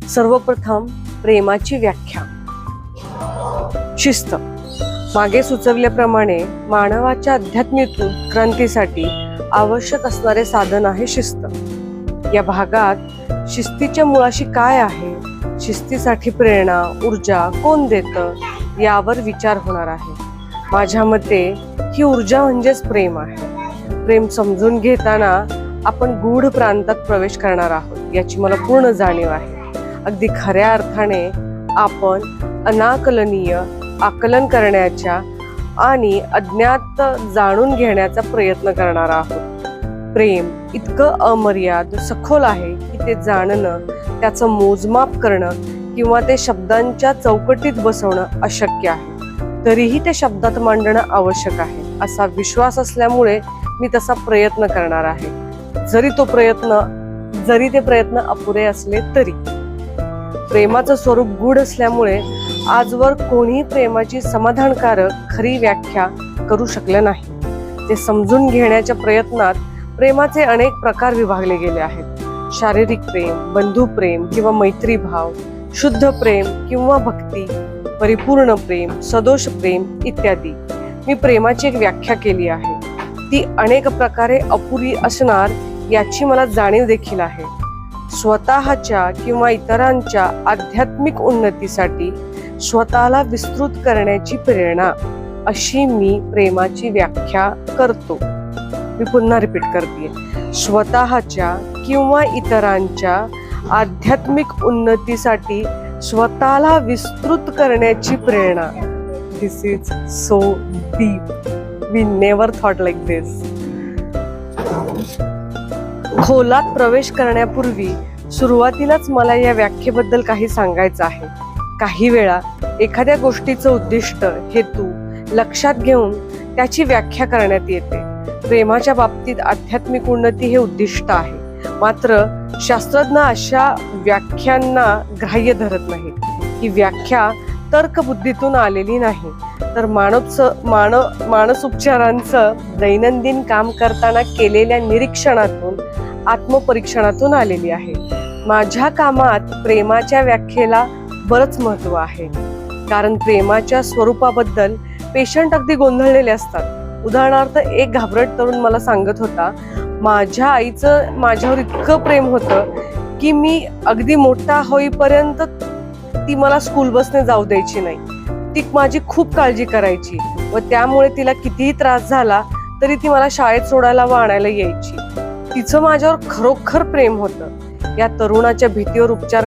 सर्वप्रथम प्रेमाची व्याख्या. शिस्त. मागे सुचवल्याप्रमाणे मानवाच्या आध्यात्मिक क्रांतीसाठी आवश्यक असणारे साधन आहे शिस्त. या भागात शिस्तीच्या मुळाशी काय आहे, शिस्तीसाठी प्रेरणा, ऊर्जा कोण देतं यावर विचार होणार आहे. माझ्या मते ही ऊर्जा म्हणजेच प्रेम आहे. प्रेम समजून घेताना आपण गूढ प्रांतात प्रवेश करणार आहोत याची मला पूर्ण जाणीव आहे. अगदी खऱ्या अर्थाने आपण अनाकलनीय आकलन करण्याच्या आणि अज्ञात जाणून घेण्याचा प्रयत्न करणार आहोत. प्रेम इतकं अमर्याद सखोल आहे की ते जाणणं, त्याचं मोजमाप करणं किंवा ते शब्दांच्या चौकटीत बसवणं अशक्य आहे. तरीही ते शब्दात मांडणं आवश्यक आहे असा विश्वास असल्यामुळे मी तसा प्रयत्न करणार आहे. जरी ते प्रयत्न अपुरे असले तरी. प्रेमाचं स्वरूप गूढ असल्यामुळे आजवर कोणीही प्रेमाची समाधानकारक खरी व्याख्या करू शकले नाही. ते समजून घेण्याच्या प्रयत्नात प्रेमाचे अनेक प्रकार विभागले गेले आहेत. शारीरिक प्रेम, बंधुप्रेम किंवा मैत्रीभाव, शुद्ध प्रेम किंवा भक्ती, परिपूर्ण प्रेम, सदोष प्रेम इत्यादी. मी प्रेमाची एक व्याख्या केली आहे. ती अनेक प्रकारे अपुरी असणार याची मला जाणीव देखील आहे. स्वतःच्या किंवा इतरांच्या आध्यात्मिक उन्नतीसाठी स्वतःला विस्तृत करण्याची प्रेरणा, अशी मी प्रेमाची व्याख्या करतो. मी पुन्हा रिपीट करते. स्वतःच्या किंवा इतरांच्या आध्यात्मिक उन्नतीसाठी स्वतःला विस्तृत करण्याची प्रेरणा. This is so deep. We never thought like this. खोलात प्रवेश करण्यापूर्वी सुरुवातीलाच मला या व्याख्येबद्दल काही सांगायचं आहे. काही वेळा एखाद्या गोष्टीचं उद्दिष्ट, हेतू लक्षात घेऊन त्याची व्याख्या करण्यात येते. प्रेमाच्या बाबतीत आध्यात्मिक उन्नती हे उद्दिष्ट आहे. मात्र शास्त्रज्ञ अशा व्याख्यांना ग्राह्य धरत नाहीत. ही व्याख्या तर्कबुद्धीतून आलेली नाही, तर मानसोपचारांचं दैनंदिन काम करताना केलेल्या निरीक्षणातून, आत्मपरीक्षणातून आलेली आहे. माझ्या कामात प्रेमाच्या व्याख्येला बरंच महत्व आहे, कारण प्रेमाच्या स्वरूपाबद्दल पेशंट अगदी गोंधळलेले असतात. उदाहरणार्थ, एक घाबरट तरुण मला सांगत होता, माझ्या आईचं माझ्यावर इतकं प्रेम होतं की मी अगदी मोठा होईपर्यंत ती मला स्कूल बसने जाऊ द्यायची नाही. ती माझी खूप काळजी करायची व त्यामुळे तिला कितीही त्रास झाला तरी ती मला शाळेत सोडायला व आणायला यायची. तिचं माझ्यावर खरोखर प्रेम होतं. या तरुणाच्या भीतीवर उपचार